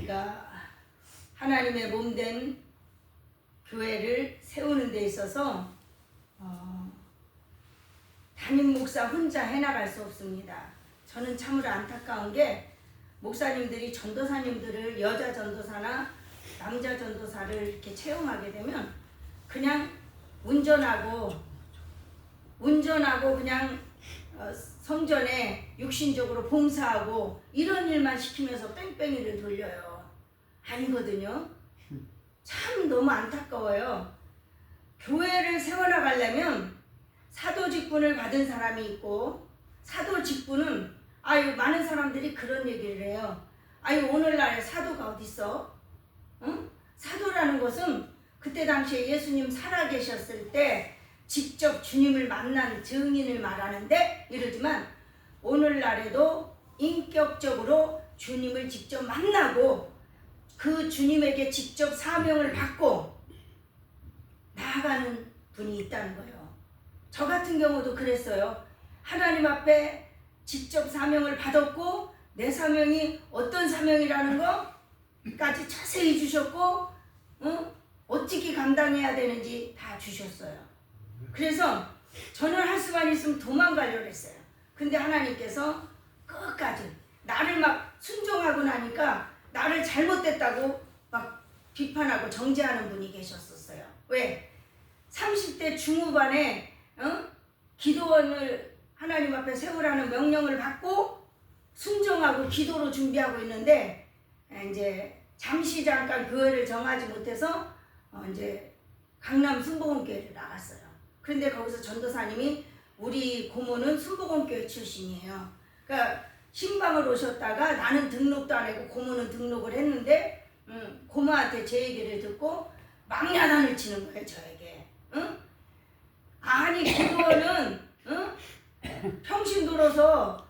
우리가 하나님의 몸된 교회를 세우는 데 있어서 담임 목사 혼자 해나갈 수 없습니다. 저는 참으로 안타까운 게 목사님들이 전도사님들을 여자 전도사나 남자 전도사를 이렇게 채용하게 되면 그냥 운전하고 그냥 성전에 육신적으로 봉사하고 이런 일만 시키면서 뺑뺑이를 돌려요. 아니거든요. 참 너무 안타까워요. 교회를 세워나가려면 사도 직분을 받은 사람이 있고, 사도 직분은 많은 사람들이 그런 얘기를 해요. 오늘날에 사도가 어딨어? 응? 사도라는 것은 그때 당시에 예수님 살아계셨을 때 직접 주님을 만난 증인을 말하는데, 이러지만 오늘날에도 인격적으로 주님을 직접 만나고 그 주님에게 직접 사명을 받고 나아가는 분이 있다는 거예요. 저 같은 경우도 그랬어요. 하나님 앞에 직접 사명을 받았고 내 사명이 어떤 사명이라는 것까지 자세히 주셨고 어떻게 감당해야 되는지 다 주셨어요. 그래서 저는 할 수만 있으면 도망가려고 했어요. 근데 하나님께서 끝까지 나를 막 순종하고 나니까 나를 잘못됐다고 막 비판하고 정죄하는 분이 계셨었어요. 왜? 30대 중후반에 기도원을 하나님 앞에 세우라는 명령을 받고 순종하고 기도로 준비하고 있는데, 이제 잠시 잠깐 교회를 정하지 못해서 이제 강남 순복음교회를 나갔어요. 그런데 거기서 전도사님이 우리 고모는 순복음교회 출신이에요. 그러니까 신방을 오셨다가 나는 등록도 안 하고 고모는 등록을 했는데 고모한테 제 얘기를 듣고 망야단을 치는 거예요, 저에게. 아니 기도원은 평신도로서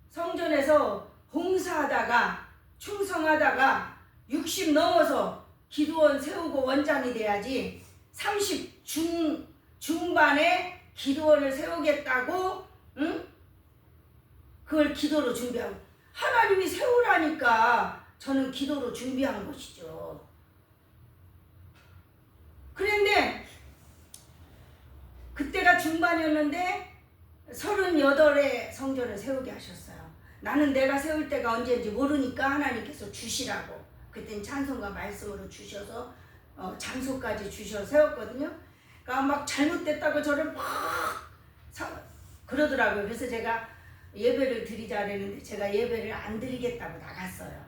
성전에서 봉사하다가 충성하다가 60 넘어서 기도원 세우고 원장이 돼야지 30 중반에 기도원을 세우겠다고 그걸 기도로 준비하고, 하나님이 세우라니까 저는 기도로 준비한 것이죠. 그런데 그때가 중반이었는데 38에 성전을 세우게 하셨어요. 나는 내가 세울 때가 언제인지 모르니까 하나님께서 주시라고 그때는 찬송과 말씀으로 주셔서 장소까지 주셔서 세웠거든요. 그러니까 막 잘못됐다고 저를 막 그러더라고요. 그래서 제가 예배를 드리자 그랬는데 제가 예배를 안 드리겠다고 나갔어요.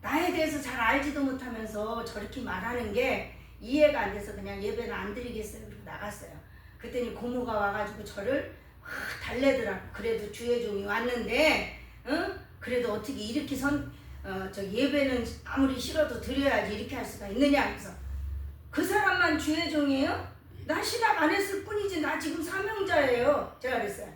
나에 대해서 잘 알지도 못하면서 저렇게 말하는 게 이해가 안 돼서 그냥 예배는 안 드리겠어요. 그리고 나갔어요. 그랬더니 고모가 와가지고 저를 막 달래더라고. 그래도 주의 종이 왔는데 그래도 어떻게 이렇게 예배는 아무리 싫어도 드려야지 이렇게 할 수가 있느냐. 그래서 그 사람만 주의 종이에요? 나 신학 안 했을 뿐이지 나 지금 사명자예요. 제가 그랬어요.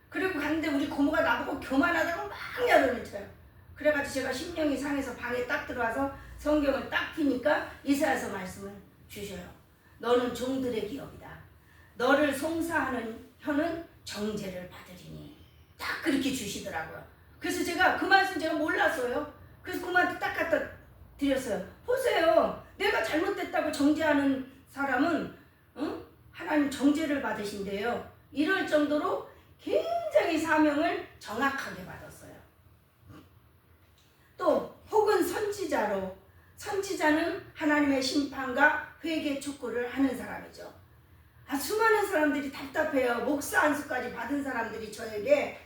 그리고 갔는데 우리 고모가 나보고 교만하다고 막 야단을 쳐요. 그래가지고 제가 심령이 상해서 방에 딱 들어와서 성경을 딱 피니까 이사야서 말씀을 주셔요. 너는 종들의 기업이다. 너를 송사하는 혀는 정죄를 받으리니. 딱 그렇게 주시더라고요. 그래서 제가 그 말씀 제가 몰랐어요. 그래서 그만한테 딱 갖다 드렸어요. 보세요. 내가 잘못됐다고 정죄하는 사람은 하나님 정죄를 받으신대요. 이럴 정도로 굉장히 사명을 정확하게 받았어요. 또 혹은 선지자로, 선지자는 하나님의 심판과 회개 촉구를 하는 사람이죠. 수많은 사람들이 답답해요. 목사 안수까지 받은 사람들이 저에게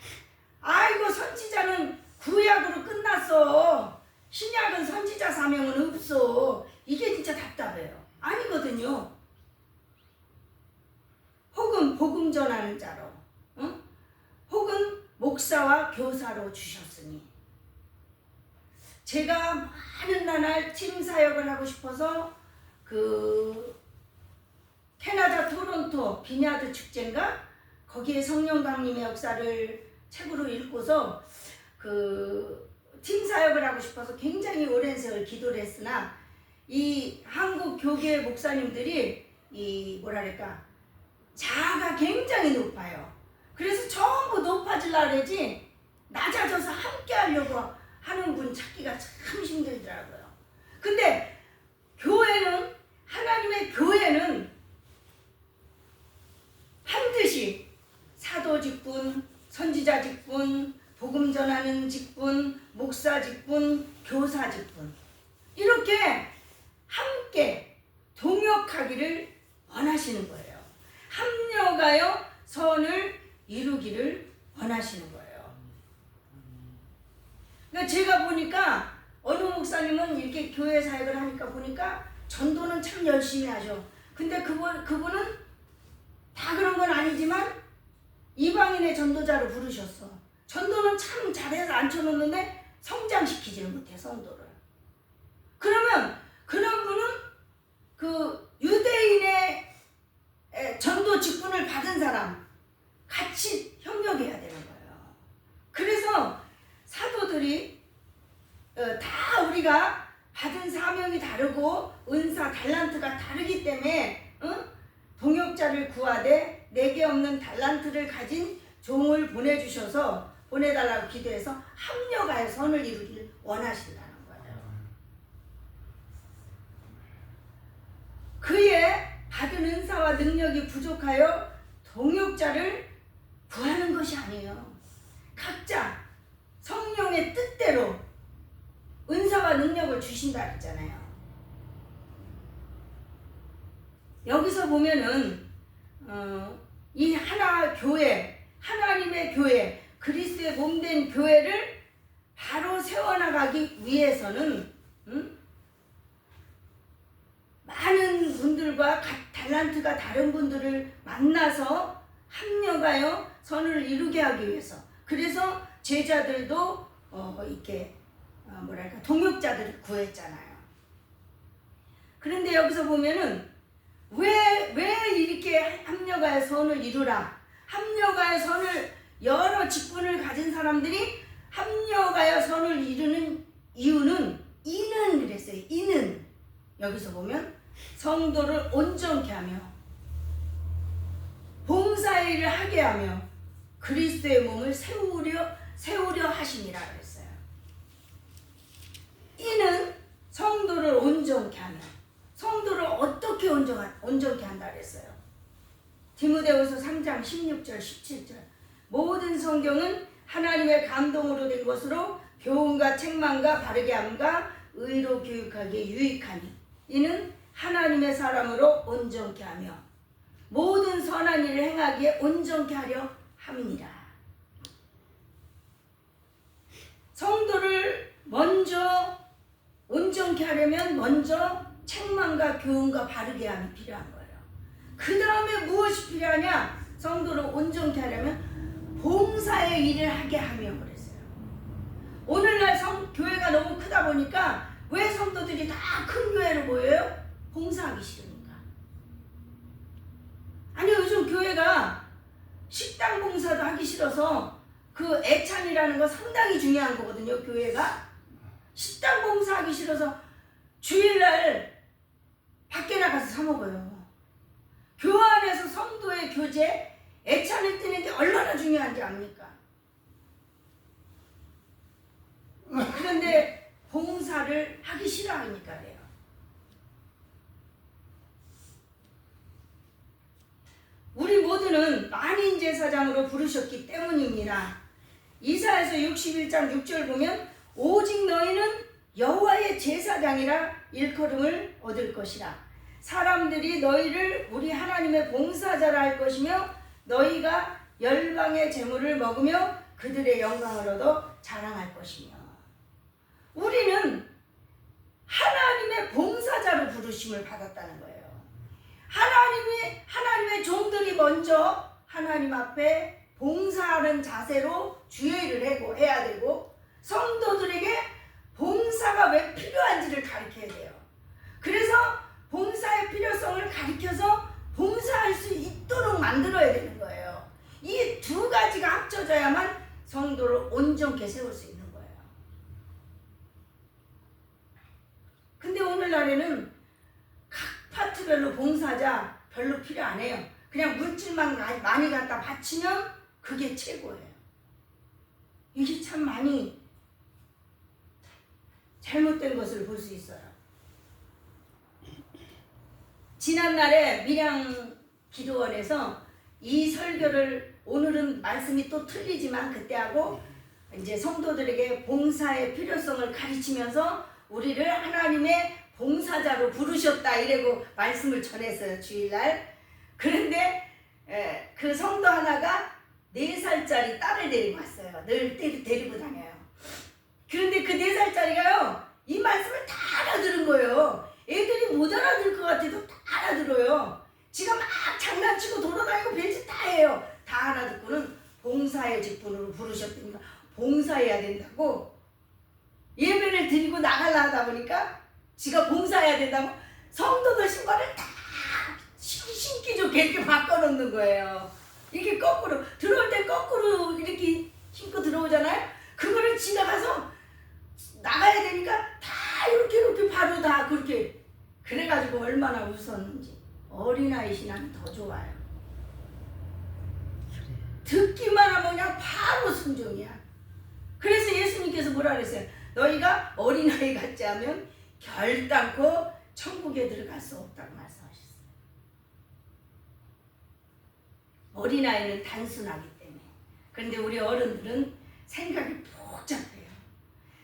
아이고 선지자는 구약으로 끝났어. 신약은 선지자 사명은 없어. 이게 진짜 답답해요. 아니거든요. 혹은 복음 전하는 자로, 혹은 목사와 교사로 주셨으니. 제가 많은 나날 팀 사역을 하고 싶어서 캐나다 토론토 비냐드 축제인가 거기에 성령 강림의 역사를 책으로 읽고서 팀 사역을 하고 싶어서 굉장히 오랜 세월 기도를 했으나 이 한국 교계 목사님들이 자아가 굉장히 높아요. 그래서 전부 높아지려고 그러지 낮아져서 함께 하려고 하는 그런 분 찾기가 참 힘들더라고요. 근데 교회는, 하나님의 교회는 반드시 사도 직분, 선지자 직분, 복음 전하는 직분, 목사 직분, 교사 직분, 이렇게 함께 동역하기를 원하시는 거예요. 합력하여 선을 이루기를 원하시는 거예요. 그러니까 제가 보니까 어느 목사님은 이렇게 교회 사역을 하니까 보니까 전도는 참 열심히 하죠. 근데 그분은 다 그런 건 아니지만 이방인의 전도자로 부르셨어. 전도는 참 잘해서 앉혀놓는데 성장시키지는 못해, 성도를. 그러면 그런 분은 그 유대인의 전도 직분을 받은 사람 같이 협력해야 되는 거예요. 그래서 사도들이 다 우리가 받은 사명이 다르고 은사, 달란트가 다르기 때문에 동역자를 구하되 내게 없는 달란트를 가진 종을 보내달라고 기도해서 합력하여 선을 이루기를 원하신다는 거예요. 그의 받은 은사와 능력이 부족하여 동역자를 구하는 것이 아니에요. 각자 성령의 뜻대로 은사와 능력을 주신다 했잖아요. 여기서 보면은 이 하나 교회, 하나님의 교회, 그리스도의 몸된 교회를 바로 세워나가기 위해서는 많은 분들과 달란트가 다른 분들을 만나서 합력하여 선을 이루게 하기 위해서, 그래서 제자들도 이렇게 동역자들을 구했잖아요. 그런데 여기서 보면은 왜 이렇게 합력하여 선을 이루라, 합력하여 선을, 여러 직분을 가진 사람들이 합력하여 선을 이루는 이유는, 이는 그랬어요. 이는 여기서 보면 성도를 온전케 하며 봉사일을 하게 하며 그리스도의 몸을 세우려 하심이라 그랬어요. 이는 성도를 온전케 하며, 성도를 어떻게 온전케 한다 그랬어요. 디모데후서 3장 16절 17절 모든 성경은 하나님의 감동으로 된 것으로 교훈과 책망과 바르게 함과 의로 교육하기에 유익하니 이는 하나님의 사람으로 온전케 하며 모든 선한 일을 행하기에 온전케 하려 함이니라. 성도를 먼저 온전케 하려면 먼저 책망과 교훈과 바르게 함이 필요한 거예요. 그 다음에 무엇이 필요하냐? 성도를 온전케 하려면 봉사의 일을 하게 하며 그랬어요. 오늘날 교회가 너무 크다 보니까 왜 성도들이 다 큰 교회로 모여요? 봉사하기 싫으니까. 아니 요즘 교회가 식당 봉사도 하기 싫어서, 그 애찬이라는 거 상당히 중요한 거거든요. 교회가 식당 봉사하기 싫어서 주일날 밖에 나가서 사 먹어요. 교회 안에서 성도의 교제, 애찬을 뜨는 게 얼마나 중요한지 압니까? 그런데 봉사를 하기 싫어하니까 그래요. 우리 모두는 만인 제사장으로 부르셨기 때문입니다. 이사야서 61장 6절 보면 오직 너희는 여호와의 제사장이라 일컬음을 얻을 것이라. 사람들이 너희를 우리 하나님의 봉사자라 할 것이며 너희가 열방의 재물을 먹으며 그들의 영광을 얻어 자랑할 것이며. 우리는 하나님의 봉사자로 부르심을 받았다는 거예요. 하나님의 종들이 먼저 하나님 앞에 봉사하는 자세로 주의를 해야 되고, 성도들에게 봉사가 왜 필요한지를 가르쳐야 돼요. 그래서 봉사의 필요성을 가르쳐서 봉사할 수 있도록 만들어야 되는 거예요. 이 두 가지가 합쳐져야만 성도를 온전케 세울 수 있는 거예요. 근데 오늘날에는 각 파트별로 봉사자 별로 필요 안 해요. 그냥 물질만 많이 갖다 바치면 그게 최고예요. 이게 참 많이 잘못된 것을 볼 수 있어요. 지난날에 밀양 기도원에서 이 설교를, 오늘은 말씀이 또 틀리지만 그때하고 이제 성도들에게 봉사의 필요성을 가르치면서 우리를 하나님의 봉사자로 부르셨다 이래고 말씀을 전했어요, 주일날. 그런데 그 성도 하나가 4살짜리 딸을 데리고 왔어요. 늘 데리고 다녀요. 그런데 그 4살짜리가요 이 말씀을 다 알아들은 거예요. 애들이 못 알아들 것 같아도 다 알아들어요. 지가 막 장난치고 돌아다니고 별짓 다 해요. 다 알아듣고는 봉사의 직분으로 부르셨다니까 봉사해야 된다고, 예배를 드리고 나가려 하다 보니까 지가 봉사해야 된다고 성도들 신발을 다 신기 좋게 이렇게 바꿔놓는 거예요. 이렇게 거꾸로 들어올 때 거꾸로 이렇게 신고 들어오잖아요. 그거를 지나가서 나가야 되니까 다 이렇게 바로 다 그렇게, 그래가지고 얼마나 웃었는지. 어린아이 신앙이 더 좋아요. 듣기만 하면 그냥 바로 순종이야. 그래서 예수님께서 뭐라 그랬어요? 너희가 어린아이 같지 않으면 결단코 천국에 들어갈 수 없다고 말씀하셨어요. 어린아이는 단순하기 때문에. 그런데 우리 어른들은 생각이 복잡해요.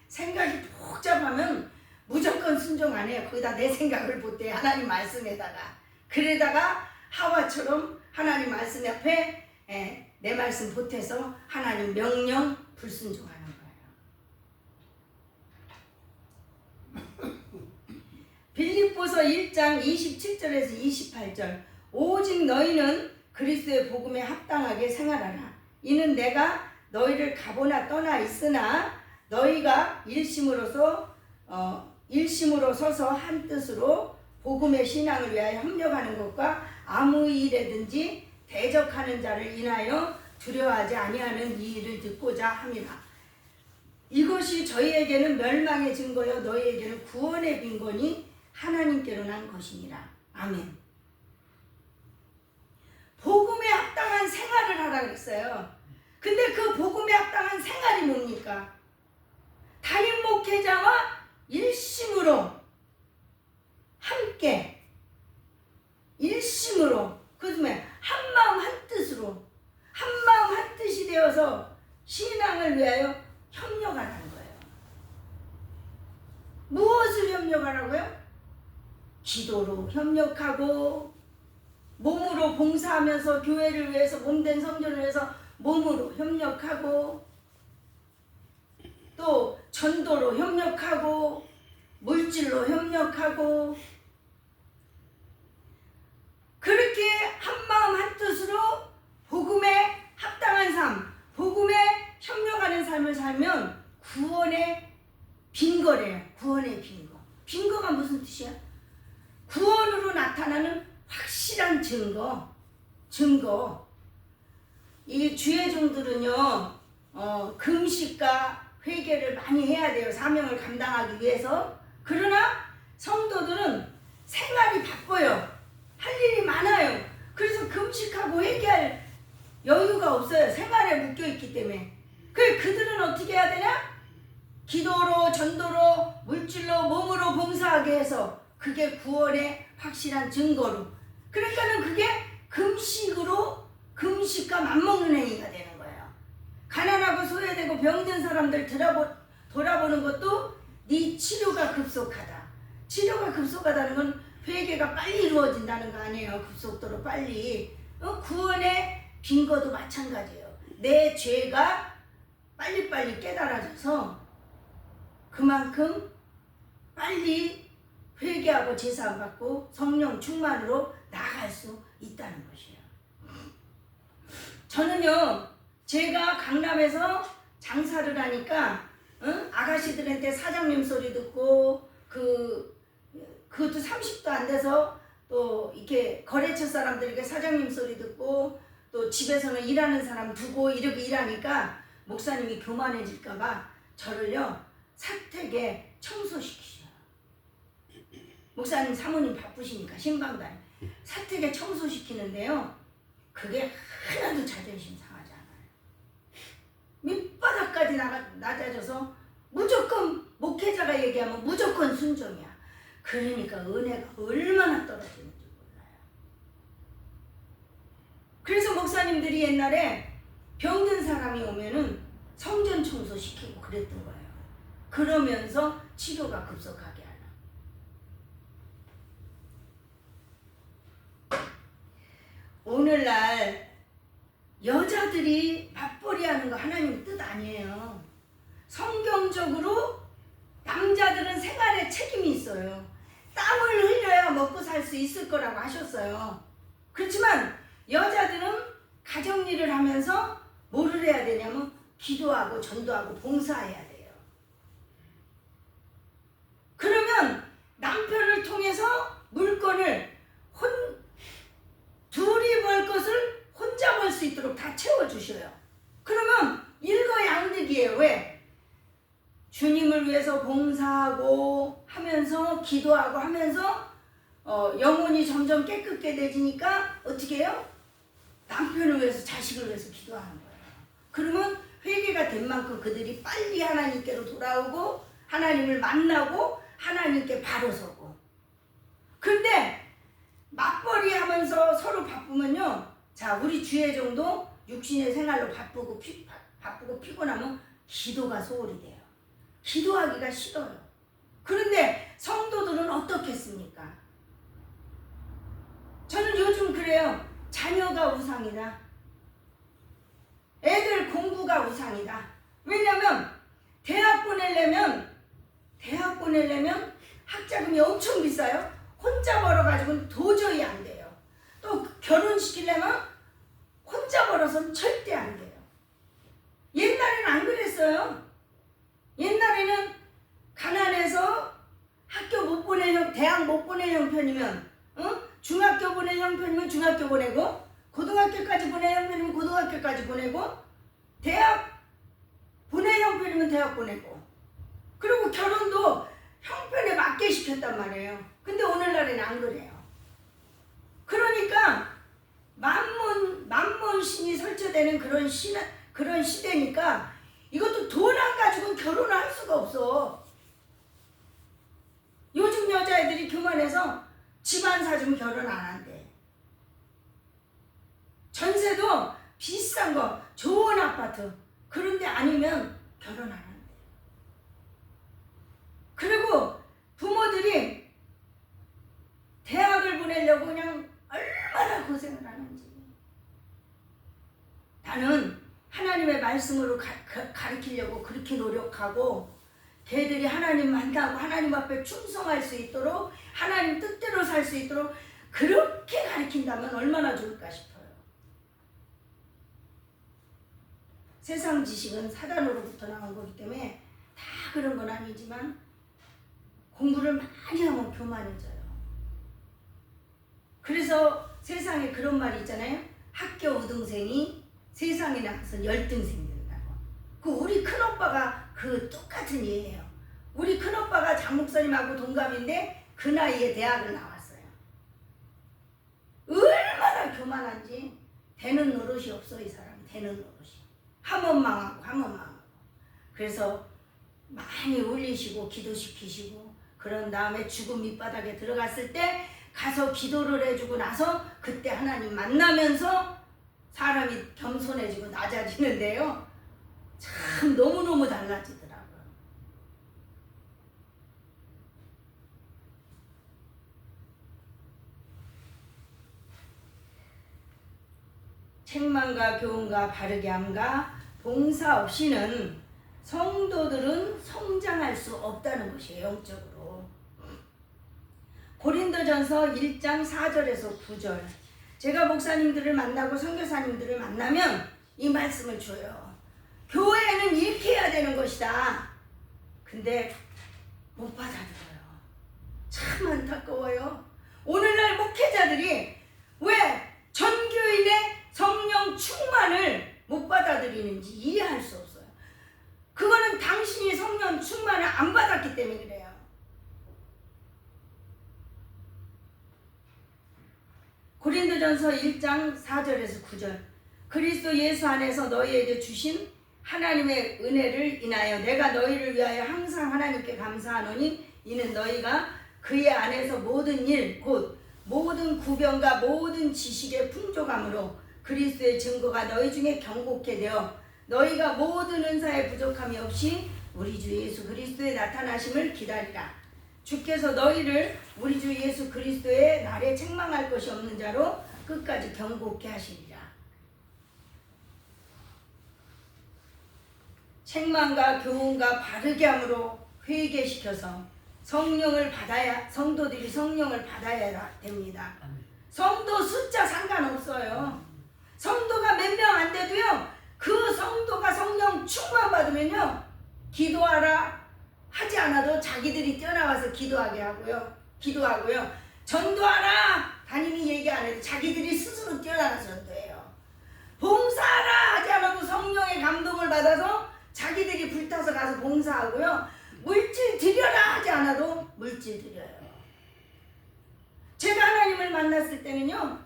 생각이 복잡하면 무조건 순종 안 해요. 거기다 내 생각을 보태, 하나님 말씀에다가. 그러다가 하와처럼 하나님 말씀 앞에 내 말씀 보태서 하나님 명령 불순종하는 거예요. 빌립보서 1장 27절에서 28절. 오직 너희는 그리스도의 복음에 합당하게 생활하라. 이는 내가 너희를 가보나 떠나 있으나 너희가 일심으로 서서 한 뜻으로 복음의 신앙을 위하여 협력하는 것과 아무 일에든지 대적하는 자를 인하여 두려워하지 아니하는 이 일을 듣고자 함이라. 이것이 저희에게는 멸망의 증거여 너희에게는 구원의 빈곤이 하나님께로 난 것이니라. 아멘. 복음에 합당한 생활을 하라 그랬어요. 근데 그 복음에 합당한 생활이 뭡니까? 담임 목회자와 일심으로 함께, 일심으로, 그다음에 한마음 한뜻으로, 한마음 한뜻이 되어서 신앙을 위하여 협력하라는 거예요. 무엇을 협력하라고요? 기도로 협력하고, 몸으로 봉사하면서 교회를 위해서, 몸된 성전을 위해서 몸으로 협력하고, 또 전도로 협력하고, 물질로 협력하고, 그렇게 한마음 한뜻으로 복음에 합당한 삶, 복음에 협력하는 삶을 살면 구원의 빈거래요. 구원의 빈거. 빈거가 무슨 뜻이야? 구원으로 나타나는 확실한 증거. 이 주의 종들은요, 금식과 회개를 많이 해야 돼요. 사명을 감당하기 위해서. 그러나 성도들은 생활이 바빠요. 할 일이 많아요. 그래서 금식하고 회개할 여유가 없어요. 생활에 묶여있기 때문에. 그들은 어떻게 해야 되냐? 기도로, 전도로, 물질로, 몸으로 봉사하게 해서 그게 구원의 확실한 증거로. 그러니까는 그게 금식과 맞먹는 행위가 되는 거예요. 가난하고 소외되고 병든 사람들 돌아보는 것도 네 치료가 급속하다. 치료가 급속하다는 건 회개가 빨리 이루어진다는 거 아니에요. 급속도로 빨리. 구원의 빈거도 마찬가지예요. 내 죄가 빨리빨리 깨달아져서 그만큼 빨리 회개하고 제사함 받고 성령 충만으로 나아갈 수 있다는 것이에요. 저는요, 제가 강남에서 장사를 하니까 아가씨들한테 사장님 소리 듣고 그것도 30도 안 돼서 또 이렇게 거래처 사람들에게 사장님 소리 듣고 또 집에서는 일하는 사람 두고 이렇게 일하니까 목사님이 교만해질까봐 저를요 사택에 청소시키셔요. 목사님 사모님 바쁘시니까 신방단 사택에 청소시키는데요, 그게 하나도 자존심 상하지 않아요. 밑바닥까지 낮아져서 무조건 목회자가 얘기하면 무조건 순종이야. 그러니까 은혜가 얼마나 떨어지는지 몰라요. 그래서 목사님들이 옛날에 병든 사람이 오면은 성전 청소시키고 그랬던 거예요. 그러면서 치료가 급속하게 하나. 오늘날 여자들이 맞벌이 하는 거 하나님 뜻 아니에요. 성경적으로 남자들은 생활에 책임이 있어요. 땀을 흘려야 먹고 살 수 있을 거라고 하셨어요. 그렇지만 여자들은 가정일을 하면서 뭐를 해야 되냐면 기도하고 전도하고 봉사해야 돼요. 그러면 남편을 통해서 물건을 둘이 벌 것을 혼자 벌 수 있도록 다 채워주셔요. 그러면 일거양득이에요. 왜? 주님을 위해서 봉사하고 하면서 기도하고 하면서 영혼이 점점 깨끗해지니까 어떻게 해요? 남편을 위해서 자식을 위해서 기도하는 거예요. 그러면 회개가 된 만큼 그들이 빨리 하나님께로 돌아오고 하나님을 만나고 하나님께 바로 서고. 근데 맞벌이 하면서 서로 바쁘면요, 자, 우리 주의 정도 육신의 생활로 바쁘고 피곤하면 기도가 소홀이 돼요. 기도하기가 싫어요. 그런데 성도들은 어떻겠습니까? 저는 요즘 그래요. 자녀가 우상이다. 애들 공부가 우상이다. 왜냐면 대학 보내려면 학자금이 엄청 비싸요. 혼자 벌어가지고는 도저히 안 돼요. 또 결혼시키려면 혼자 벌어서는 절대 안 돼요. 옛날에는 안 그랬어요. 옛날에는 가난해서 학교 못 보낼 대학 못 보낼 형편이면 중학교 보낼 형편이면 중학교 보내고 고등학교까지 보낼 형편이면 고등학교까지 보내고 대학 보낼 형편이면 대학 보내고 그리고 결혼도 형편에 맞게 시켰단 말이에요. 근데 오늘날에는 안 그래요. 그러니까 만몬신이 설치되는 그런 시대니까 이것도 돈 안 가지고는 결혼을 할 수가 없어. 요즘 여자애들이 교만해서 집 안 사주면 결혼 안 한대. 전세도 비싼 거, 좋은 아파트 그런데 아니면 결혼 안 한대. 그리고 부모들이 대학을 보내려고 그냥 얼마나 고생을 하는지. 나는 하나님의 말씀으로 가르치려고 그렇게 노력하고 걔들이 하나님 만나고 하나님 앞에 충성할 수 있도록 하나님 뜻대로 살 수 있도록 그렇게 가르친다면 얼마나 좋을까 싶어요. 세상 지식은 사단으로부터 나온 거기 때문에 다 그런 건 아니지만 공부를 많이 하면 교만해져요. 그래서 세상에 그런 말이 있잖아요. 학교 우등생이 세상에 나가서 열등생 된다고. 그 우리 큰오빠가 그 똑같은 예예요. 우리 큰오빠가 장목사님하고 동갑인데 그 나이에 대학을 나왔어요. 얼마나 교만한지. 되는 노릇이 없어. 이 사람이 되는 노릇이. 하면 망하고. 그래서 많이 울리시고 기도시키시고 그런 다음에 죽음 밑바닥에 들어갔을 때 가서 기도를 해주고 나서 그때 하나님 만나면서 사람이 겸손해지고 낮아지는데요. 참 너무너무 달라지더라고요. 책망과 교훈과 바르게 함과 봉사 없이는 성도들은 성장할 수 없다는 것이에요. 영적으로. 고린도전서 1장 4절에서 9절. 제가 목사님들을 만나고 선교사님들을 만나면 이 말씀을 줘요. 교회는 이렇게 해야 되는 것이다. 근데 못 받아들여요. 참 안타까워요. 오늘날 목회자들이 왜 전교인의 성령 충만을 못 받아들이는지 이해할 수 없어요. 그거는 당신이 성령 충만을 안 받았기 때문에 그래요. 고린도전서 1장 4절에서 9절. 그리스도 예수 안에서 너희에게 주신 하나님의 은혜를 인하여 내가 너희를 위하여 항상 하나님께 감사하노니 이는 너희가 그의 안에서 모든 일 곧 모든 구변과 모든 지식의 풍족함으로 그리스도의 증거가 너희 중에 경고케 되어 너희가 모든 은사에 부족함이 없이 우리 주 예수 그리스도의 나타나심을 기다리라. 주께서 너희를 우리 주 예수 그리스도의 날에 책망할 것이 없는 자로 끝까지 경고케 하시리라. 책망과 교훈과 바르게 함으로 회개시켜서 성도들이 성령을 받아야 됩니다. 성도 숫자 상관없어요. 성도가 몇 명 안 돼도요, 그 성도가 성령 충만 받으면요, 기도하라 하지 않아도 자기들이 뛰어나와서 기도하고요. 전도하라 담임이 얘기 안 해도 자기들이 스스로 뛰어나가서 전도해요. 봉사하라 하지 않아도 성령의 감동을 받아서 자기들이 불타서 가서 봉사하고요. 물질 드려라 하지 않아도 물질 드려요. 제가 하나님을 만났을 때는요,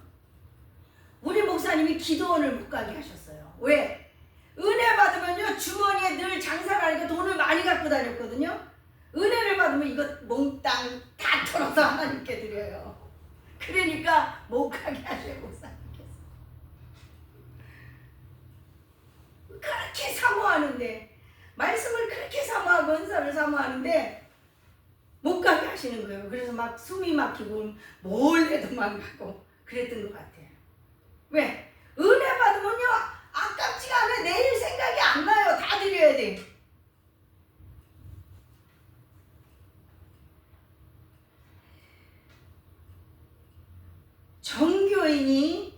우리 목사님이 기도원을 못 가게 하셨어요. 왜? 은혜 받으면요, 주머니에 늘 장사를 하니까 돈을 많이 갖고 다녔거든요. 은혜를 받으면 이거 몽땅 다 털어서 하나님께 드려요. 그러니까 못 가게 하셔요, 목사님께서. 그렇게 사모하는데, 말씀을 그렇게 사모하고 은사를 사모하는데 못 가게 하시는 거예요. 그래서 막 숨이 막히고 뭘 해도 막 가고 그랬던 것 같아요. 왜? 은혜 받으면요, 아깝지가 않아요. 내일 생각이 안 나요. 다 드려야 돼. 정교인이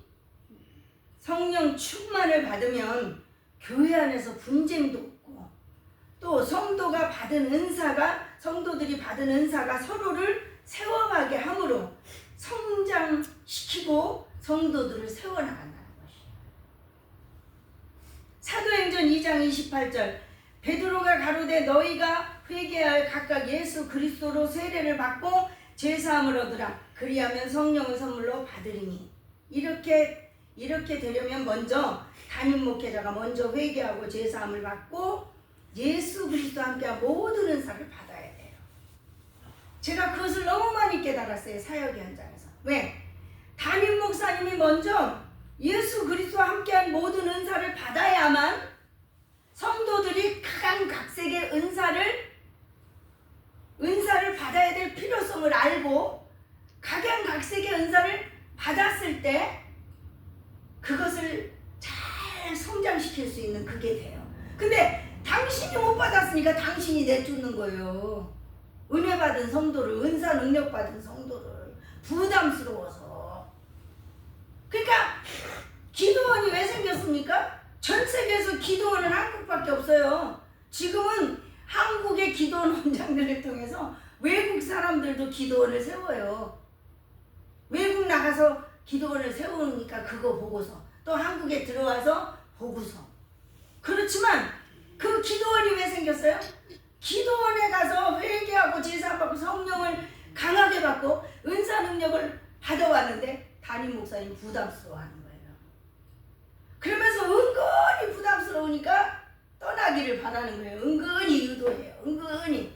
성령 충만을 받으면 교회 안에서 분쟁도 없고, 또 성도들이 받은 은사가 서로를 세워가게 함으로 성장시키고 성도들을 세워나간다는 것이에요. 사도행전 2장 28절, 베드로가 가로되 너희가 회개하여 각각 예수 그리스도로 세례를 받고 죄사함을 얻으라. 그리하면 성령을 선물로 받으리니. 이렇게 되려면 먼저 담임 목회자가 먼저 회개하고 죄사함을 받고 예수 그리스도와 함께 모든 은사를 받아야 돼요. 제가 그것을 너무 많이 깨달았어요, 사역 현장에서. 왜? 담임 목사님이 먼저 예수 그리스도와 함께한 모든 은사를 받아야만 성도들이 각양각색의 은사를 받아야 될 필요성을 알고 각양각색의 은사를 받았을 때 그것을 잘 성장시킬 수 있는 그게 돼요. 근데 당신이 못 받았으니까 당신이 내쫓는 거예요. 은혜 받은 성도를, 은사 능력 받은 성도를 부담스러워서. 그러니까 기도원이 왜 생겼습니까? 전 세계에서 기도원은 한국밖에 없어요. 지금은 한국의 기도원 원장들을 통해서 외국 사람들도 기도원을 세워요. 외국 나가서 기도원을 세우니까 그거 보고서, 또 한국에 들어와서 보고서. 그렇지만 그 기도원이 왜 생겼어요? 기도원에 가서 회개하고 제사받고 성령을 강하게 받고 은사 능력을 받아왔는데 담임 목사님 부담스러워하는 거예요. 그러면서 은근히 부담스러우니까 떠나기를 바라는 거예요. 은근히 유도해요. 은근히.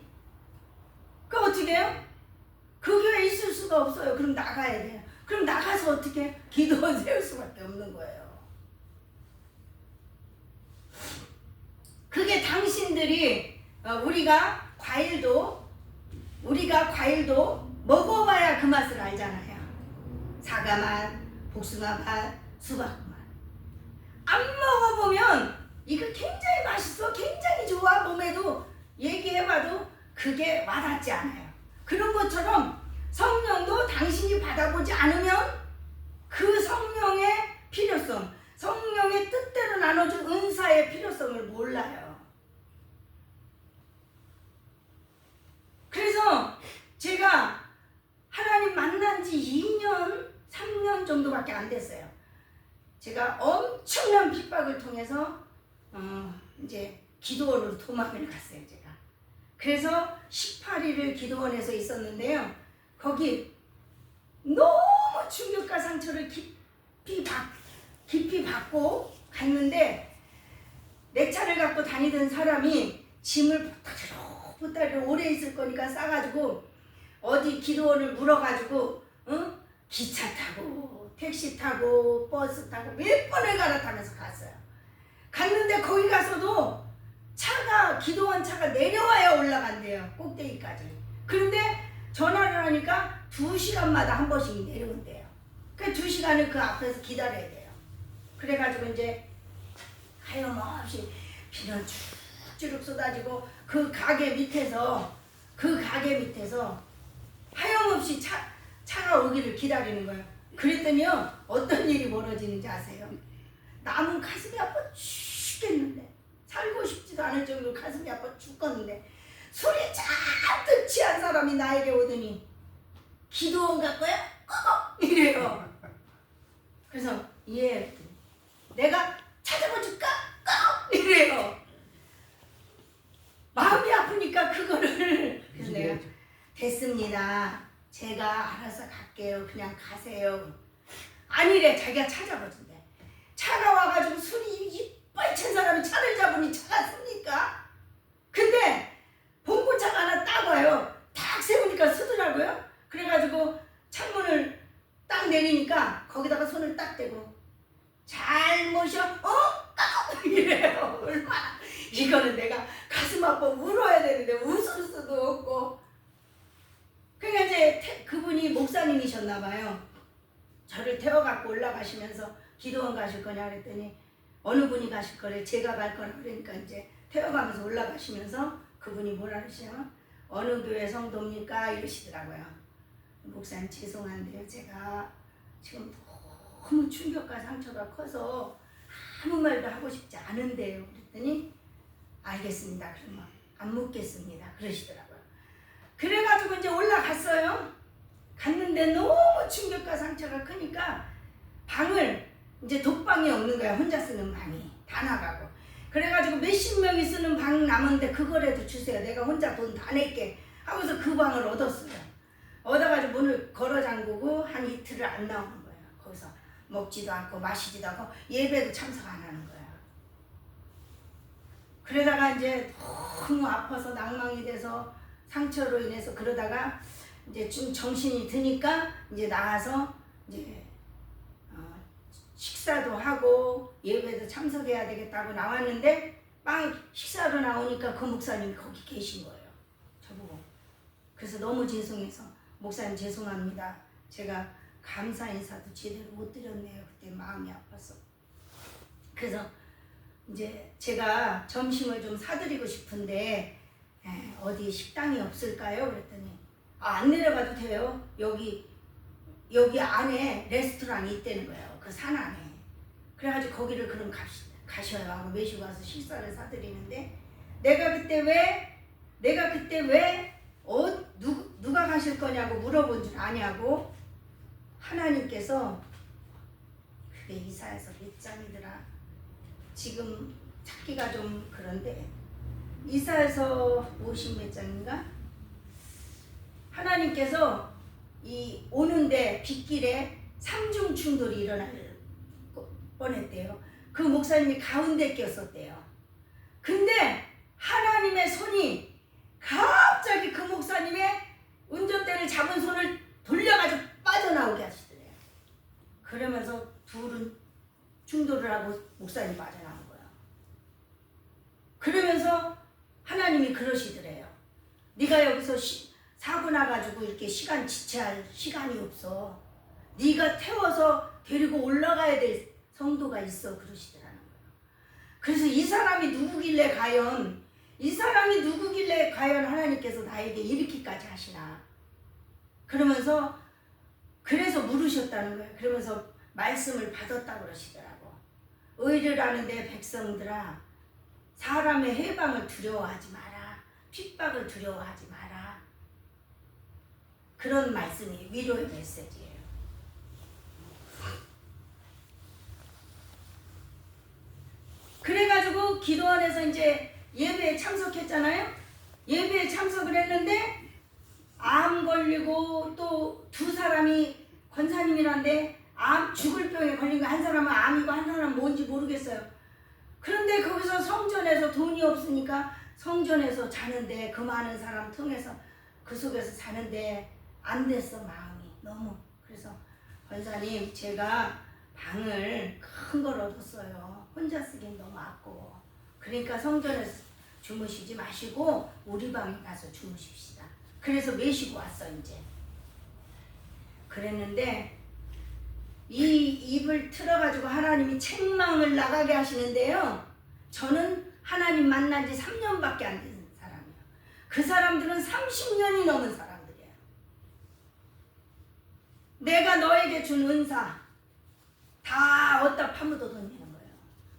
그럼 어떻게 해요? 그 교회에 있을 수가 없어요. 그럼 나가야 돼요. 그럼 나가서 어떻게 기도원 세울 수밖에 없는 거예요. 그게 당신들이 우리가 과일도 먹어봐야 그 맛을 알잖아요. 사과 맛, 복숭아 맛, 수박 맛. 안 먹어보면 이거 굉장히 맛있어, 굉장히 좋아, 몸에도 얘기해봐도 그게 와닿지 않아요. 그런 것처럼 성령도 당신이 받아보지 않으면 그 성령의 필요성, 성령의 뜻대로 나눠준 은사의 필요성을 몰라요. 그래서 제가 하나님 만난 지 2년, 3년 정도밖에 안 됐어요. 제가 엄청난 핍박을 통해서 이제 기도원으로 도망을 갔어요, 제가. 그래서 18일을 기도원에서 있었는데요. 거기 너무 충격과 상처를 깊이 받고 갔는데 내 차를 갖고 다니던 사람이 짐을 보따리로 오래 있을 거니까 싸가지고 어디 기도원을 물어가지고 기차 타고 택시 타고 버스 타고 몇 번을 갈아타면서 갔어요. 갔는데 거기 가서도 차가 기도원 차가 내려와야 올라간대요. 꼭대기까지. 그런데 전화를 하니까 2시간마다 한 번씩 내려온대요. 그 2시간을 그 앞에서 기다려야 돼요. 그래가지고 이제 하염없이 비는 쭉쭉 쏟아지고 그 가게 밑에서 하염없이 차가 오기를 기다리는 거예요. 그랬더니요 어떤 일이 벌어지는지 아세요? 남은 가슴이 아파 죽겠는데 살고 싶지도 않을 정도로 가슴이 아파 죽겠는데 술이 잔뜩 취한 사람이 나에게 오더니 기도원 갈 거야? 이래요. 그래서 예, 내가 찾아봐 줄까? 이래요. 마음이 아프니까 그거를 그래서 내가 됐습니다. 제가 알아서 갈게요. 그냥 가세요. 아니래. 자기가 찾아봐 준대. 차가 와가지고 술이 이빨 찬 사람이 차를 잡으니 차가 씁니까? 근데 봉고차가 하나 딱 와요. 딱 세우니까 쓰더라고요. 그래가지고 창문을 딱 내리니까 거기다가 손을 딱 대고 잘 모셔 이래요. 얼마나 이거는 내가 가슴 아파 울어야 되는데 웃을 수도 없고. 그러니까 이제 그분이 목사님이셨나 봐요. 저를 태워갖고 올라가시면서 기도원 가실 거냐 그랬더니 어느 분이 가실 거래. 제가 갈 거라 그러니까 이제 태워가면서 올라가시면서 그분이 뭐라 그러시냐면 어느 교회 성도입니까? 이러시더라고요. 목사님 죄송한데요. 제가 지금 너무 충격과 상처가 커서 아무 말도 하고 싶지 않은데요. 그랬더니 알겠습니다. 그러면 안 묻겠습니다. 그러시더라고요. 그래가지고 이제 올라갔어요. 갔는데 너무 충격과 상처가 크니까 방을 이제 독방이 없는 거야. 혼자 쓰는 방이 다 나가고. 그래가지고 몇십 명이 쓰는 방 남은데 그거라도 주세요. 내가 혼자 돈 다 낼게 하고서 그 방을 얻었어요. 얻어가지고 문을 걸어 잠그고 한 이틀을 안 나오는 거예요. 거기서 먹지도 않고 마시지도 않고 예배도 참석 안 하는 거예요. 그러다가 이제 너무 아파서 낭망이 돼서 상처로 인해서 그러다가 이제 좀 정신이 드니까 이제 나가서 이제 식사도 하고 예배도 참석해야 되겠다고 나왔는데 식사로 나오니까 그 목사님이 거기 계신 거예요. 저보고. 그래서 너무 죄송해서 목사님 죄송합니다. 제가 감사 인사도 제대로 못 드렸네요. 그때 마음이 아파서. 그래서 이제 제가 점심을 좀 사드리고 싶은데 어디 식당이 없을까요? 그랬더니 안 내려가도 돼요. 여기 안에 레스토랑이 있다는 거예요. 그 산 안에. 그래가지고 거기를 그럼 가셔요 하고 매시고 가서 식사를 사드리는데 내가 그때 왜 누가 가실 거냐고 물어본 줄 아냐고 하나님께서 그게 이사야서 몇 장이더라. 지금 찾기가 좀 그런데 이사야서 50 몇 장인가? 하나님께서 이 오는데 빗길에 삼중 충돌이 일어날 뻔했대요. 그 목사님이 가운데 꼈었대요. 근데 하나님의 손이 갑자기 그 목사님의 운전대를 잡은 손을 돌려가지고 빠져나오게 하시더래요. 그러면서 둘은 충돌을 하고 목사님이 빠져나온 거예요. 그러면서 하나님이 그러시더래요. 네가 여기서 사고 나가지고 이렇게 시간 지체할 시간이 없어. 네가 태워서 데리고 올라가야 될 성도가 있어. 그러시더라는 거예요. 그래서 이 사람이 누구길래 과연 하나님께서 나에게 이렇게까지 하시나. 그러면서 그래서 물으셨다는 거예요. 그러면서 말씀을 받았다고 그러시더라고. 의를 하는데 백성들아 사람의 해방을 두려워하지 마라. 핍박을 두려워하지 마라. 그런 말씀이 위로의 메시지예요. 그래가지고 기도원에서 이제 예배에 참석했잖아요. 예배에 참석을 했는데 암 걸리고 또 두 사람이 권사님이란데 암 죽을 병에 걸린 거 한 사람은 암이고 한 사람은 뭔지 모르겠어요. 그런데 거기서 성전에서 돈이 없으니까 성전에서 자는데 그 많은 사람 통해서 그 속에서 사는데 안 됐어 마음이 너무. 그래서 권사님 제가 방을 큰 걸 얻었어요. 혼자 쓰긴 너무 아까워. 그러니까 성전에서 주무시지 마시고 우리 방에 가서 주무십시다. 그래서 메시고 왔어 이제. 그랬는데 이 입을 틀어가지고 하나님이 책망을 나가게 하시는데요. 저는 하나님 만난 지 3년밖에 안 된 사람이에요. 그 사람들은 30년이 넘은 사람들이에요. 내가 너에게 준 은사 다 어디다 파묻어 던지는 거예요.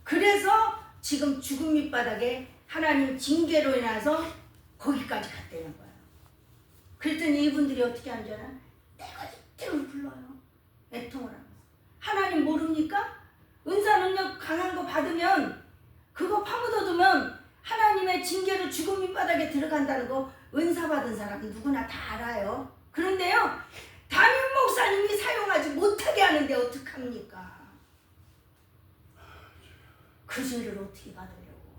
그래서 지금 죽음 밑바닥에 하나님 징계로 인해서 거기까지 갔다는 거예요. 그랬더니 이분들이 어떻게 한 줄 알아? 떼거지떼를 불러요. 애통을 하면서. 하나님 모릅니까? 은사 능력 강한 거 받으면 그거 파묻어두면 하나님의 징계로 죽음 밑바닥에 들어간다는 거 은사 받은 사람은 누구나 다 알아요. 그런데요 담임 목사님이 사용하지 못하게 하는데 어떡합니까? 그 죄를 어떻게 받으려고?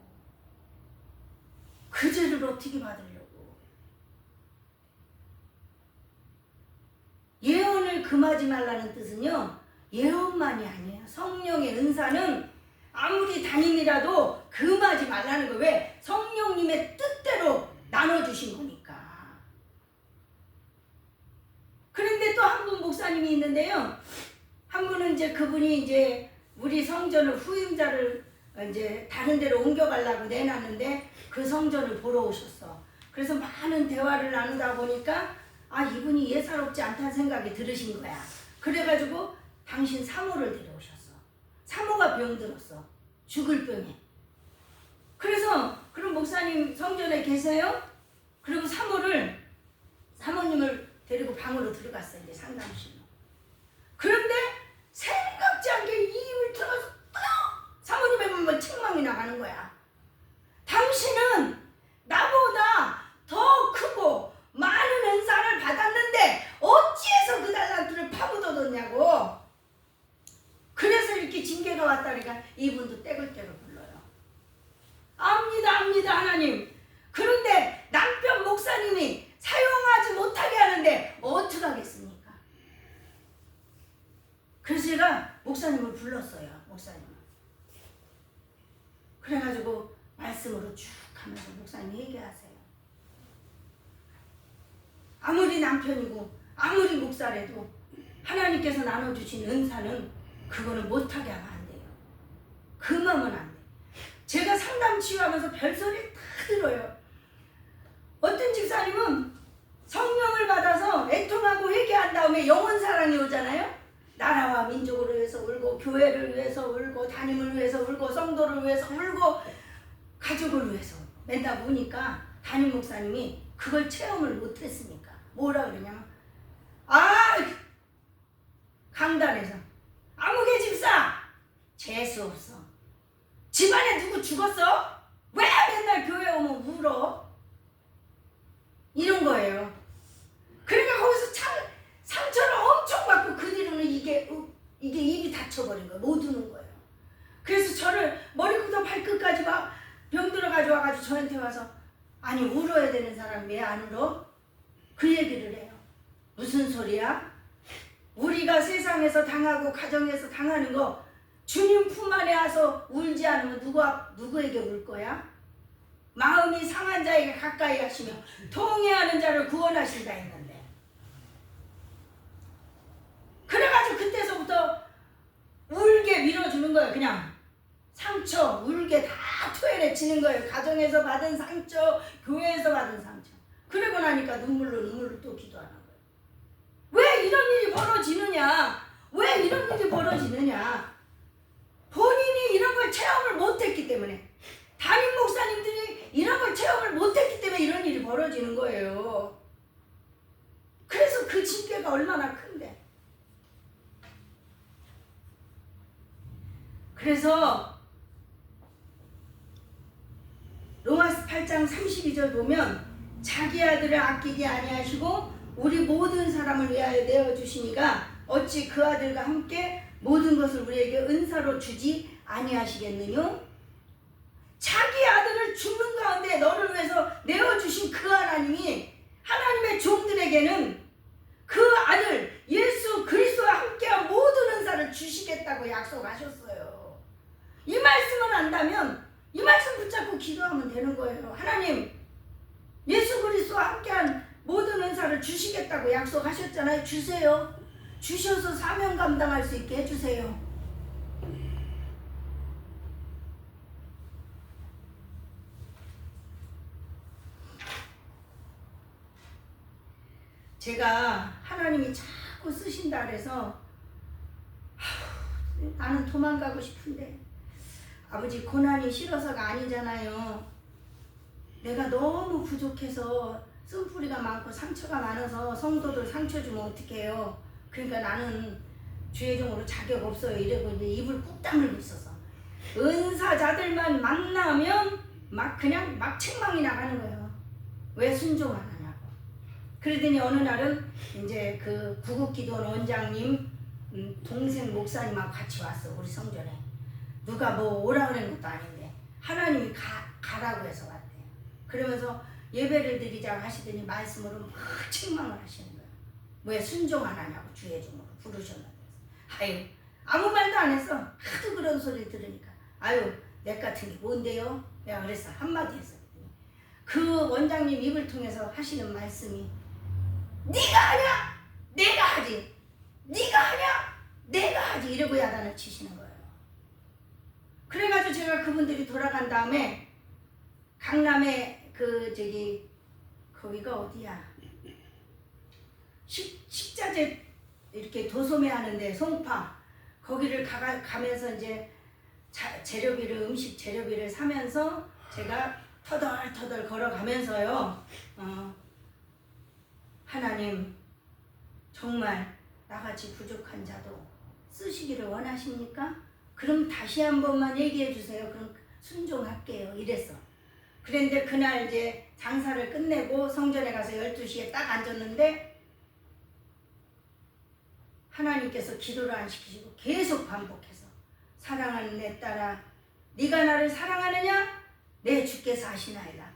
그 죄를 어떻게 받으려고? 예언을 금하지 말라는 뜻은요 예언만이 아니에요. 성령의 은사는 아무리 담임이라도 금하지 말라는 거예요. 왜? 성령님의 뜻대로 나눠주신 거니까. 그런데 또 한 분 목사님이 있는데요. 한 분은 이제 그분이 이제 우리 성전을 후임자를 이제 다른 데로 옮겨가려고 내놨는데 그 성전을 보러 오셨어. 그래서 많은 대화를 나누다 보니까 아 이분이 예사롭지 않다는 생각이 들으신 거야. 그래가지고 당신 사모를 데려오셨어. 사모가 병들었어. 죽을 병에. 그래서 그럼 목사님 성전에 계세요? 그리고 사모님을 데리고 방으로 들어갔어요. 이제 상담실로. 그런데 생각지 않게 이 입을 틀어서 사모님의 몸에 책망이 나가는 거야. 당신은 나보다 더 크고 많은 은사를 받았는데 어찌해서 그 달란트를 파묻어뒀냐고. 그래서 이렇게 징계가 왔다니까 이분도 떼굴떼굴 불러요. 압니다 하나님. 그런데 남편 목사님이 사용하지 못하게 하는데 어떡하겠습니까? 그래서 제가 목사님을 불렀어요. 목사님을. 그래가지고 말씀으로 쭉 하면서 목사님 얘기하세요. 아무리 남편이고 아무리 목사래도 하나님께서 나눠주신 은사는 그거는 못하게 하면 안 돼요. 금하면 안 돼. 제가 상담 치유하면서 별소리 다 들어요. 어떤 집사님은 성령을 받아서 애통하고 회개한 다음에 영원 사랑이 오잖아요. 나라와 민족을 위해서 울고 교회를 위해서 울고 담임을 위해서 울고 성도를 위해서 울고 가족을 위해서 맨날 우니까 담임 목사님이 그걸 체험을 못했으니까 뭐라 그러냐면 강단에서 아무개 집사 재수 없어. 집안에 누구 죽었어? 왜 맨날 교회 오면 울어? 이런 거예요. 그러니까 거기서 상처를 엄청 받고 그 뒤로는 이게 입이 닫혀버린 거예요. 못 우는 거예요. 그래서 저를 머리부터 발끝까지 막 병들어가지고 와가지고 저한테 와서 아니 울어야 되는 사람 왜 안 울어? 그 얘기를 해요. 무슨 소리야? 우리가 세상에서 당하고 가정에서 당하는 거 주님 품 안에 와서 울지 않으면 누구에게 울 거야? 마음이 상한 자에게 가까이 하시며 통회하는 자를 구원하신다 했는데. 그래가지고 그때서부터 울게 밀어주는 거예요. 그냥 상처 울게 다 토해내치는 거예요. 가정에서 받은 상처, 교회에서 받은 상처. 그러고 나니까 눈물로 또 기도하는 거예요. 왜 이런 일이 벌어지느냐? 왜 이런 일이 벌어지느냐? 본인이 이런 걸 체험을 못했기 때문에, 담임 목사님들이 이런 걸 체험을 못했기 때문에 이런 일이 벌어지는 거예요. 그래서 그 징계가 얼마나 큰데. 그래서 로마서 8장 32절 보면 자기 아들을 아끼지 아니하시고 우리 모든 사람을 위하여 내어주시니가 어찌 그 아들과 함께 모든 것을 우리에게 은사로 주지 아니하시겠느냐? 자기 아들을 죽는 가운데 너를 위해서 내어주신 그 하나님이 하나님의 종들에게는 그 아들 예수 그리스도와 함께한 모든 은사를 주시겠다고 약속하셨어요. 이 말씀을 안다면 이 말씀 붙잡고 기도하면 되는 거예요. 하나님, 예수 그리스도와 함께한 모든 은사를 주시겠다고 약속하셨잖아요. 주세요. 주셔서 사명 감당할 수 있게 해주세요. 제가 하나님이 자꾸 쓰신다 그래서 나는 도망가고 싶은데 아버지 고난이 싫어서가 아니잖아요. 내가 너무 부족해서 쓴뿌리가 많고 상처가 많아서 성도들 상처 주면 어떡해요. 그러니까 나는 주의 종으로 자격 없어요 이러고 이제 입을 꾹 다물고 있어서 은사자들만 만나면 그냥 책망이 나가는 거예요. 왜 순종 안 하냐고. 그러더니 어느 날은 이제 그 구국기도원 원장님 동생 목사님하고 같이 왔어. 우리 성전에 누가 뭐 오라 그런 것도 아닌데 하나님이 가라고 해서 왔대요. 그러면서 예배를 드리자고 하시더니 말씀으로 막 책망을 하시는 거예요. 왜 순종 안 하냐고 주의 종으로 부르셨는데. 아유 아무 말도 안 했어. 하도 그런 소리 들으니까 아유 내 같은 게 뭔데요? 내가 그랬어. 한마디 했어. 그 원장님 입을 통해서 하시는 말씀이 네가 하냐? 내가 하지. 네가 하냐? 내가 하지. 이러고 야단을 치시는 거예요. 그래가지고 제가 그분들이 돌아간 다음에 강남에 거기가 어디야? 식자재 이렇게 도소매 하는데 송파 거기를 가면서 이제 음식 재료비를 사면서 제가 터덜터덜 걸어가면서요. 하나님 정말 나같이 부족한 자도 쓰시기를 원하십니까? 그럼 다시 한 번만 얘기해 주세요. 그럼 순종할게요. 이랬어. 그런데 그날 이제 장사를 끝내고 성전에 가서 12시에 딱 앉았는데 하나님께서 기도를 안 시키시고 계속 반복해서 사랑하는 내 딸아 네가 나를 사랑하느냐? 내 주께서 하시나이다.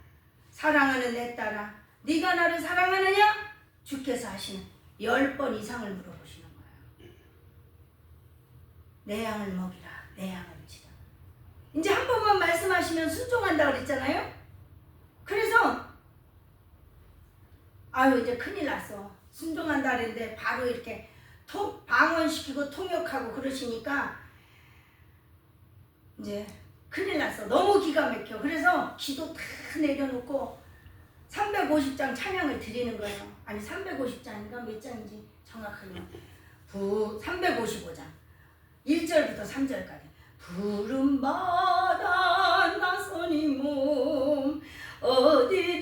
사랑하는 내 딸아 네가 나를 사랑하느냐? 주께서 하시는 10번 이상을 물어보시는 거예요. 내 양을 먹이라 내 양을 치라. 이제 한 번만 말씀하시면 순종한다 그랬잖아요. 그래서 아유 이제 큰일 났어. 순종한다 그랬는데 바로 이렇게 방언시키고 통역하고 그러시니까 이제 큰일 났어. 너무 기가 막혀. 그래서 기도 다 내려놓고 350장 찬양을 드리는 거예요. 아니 350장인가 몇 장인지 정확하게 355장 1절부터 3절까지 푸른바다 나선이 몸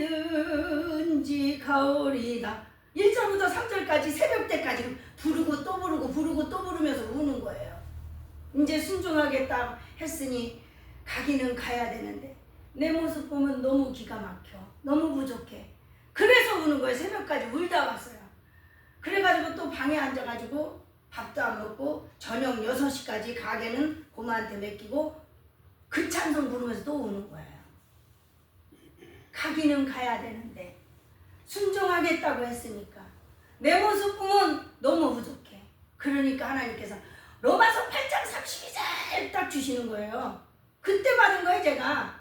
어디든지 가오리다 1절부터 3절까지 새벽 때까지 부르고 또 부르고 부르고 또 부르면서 우는 거예요. 이제 순종하겠다 했으니 가기는 가야 되는데 내 모습 보면 너무 기가 막혀. 너무 부족해. 그래서 우는 거예요. 새벽까지 울다 왔어요. 그래가지고 또 방에 앉아가지고 밥도 안 먹고 저녁 6시까지 가게는 고모한테 맡기고 그 찬송 부르면서 또 우는 거예요. 가기는 가야 되는데 순종하겠다고 했으니까 내 모습 보면 너무 부족해. 그러니까 하나님께서 로마서 8장 32절 딱 주시는 거예요. 그때 받은 거예요 제가.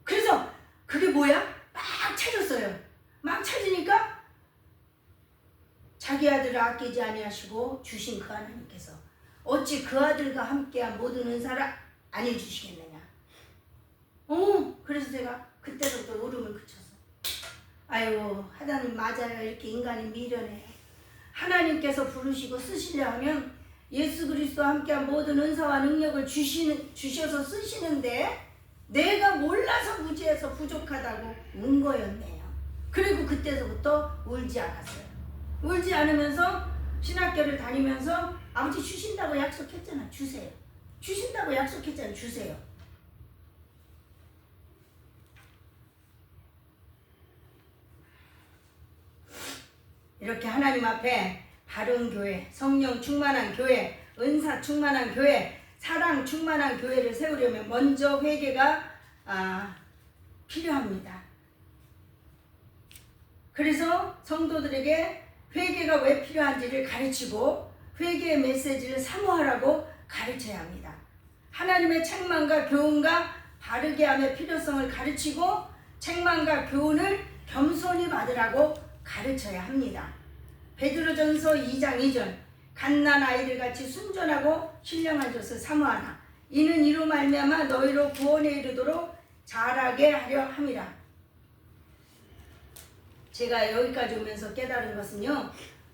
그래서 그게 뭐야? 막 찾았어요. 막 찾으니까 자기 아들을 아끼지 아니하시고 주신 그 하나님께서 어찌 그 아들과 함께한 모든 은사를 안 해주시겠느냐. 그래서 제가 그때부터 울음을 그쳤어. 아유 하나님 맞아요. 이렇게 인간이 미련해요. 하나님께서 부르시고 쓰시려 하면 예수 그리스도와 함께한 모든 은사와 능력을 주셔서 쓰시는데 내가 몰라서 무지해서 부족하다고 운 거였네요. 그리고 그때서부터 울지 않았어요. 울지 않으면서 신학교를 다니면서 아버지 주신다고 약속했잖아. 주세요. 주신다고 약속했잖아. 주세요. 이렇게 하나님 앞에 바른 교회, 성령 충만한 교회, 은사 충만한 교회, 사랑 충만한 교회를 세우려면 먼저 회개가 필요합니다. 그래서 성도들에게 회개가 왜 필요한지를 가르치고 회개의 메시지를 사모하라고 가르쳐야 합니다. 하나님의 책망과 교훈과 바르게 함의 필요성을 가르치고 책망과 교훈을 겸손히 받으라고 가르쳐야 합니다. 베드로전서 2장 2절 갓난 아이들 같이 순전하고 신령한 것을 사모하나 이는 이로 말미암아 너희로 구원에 이르도록 자라게 하려 함이라. 제가 여기까지 오면서 깨달은 것은요,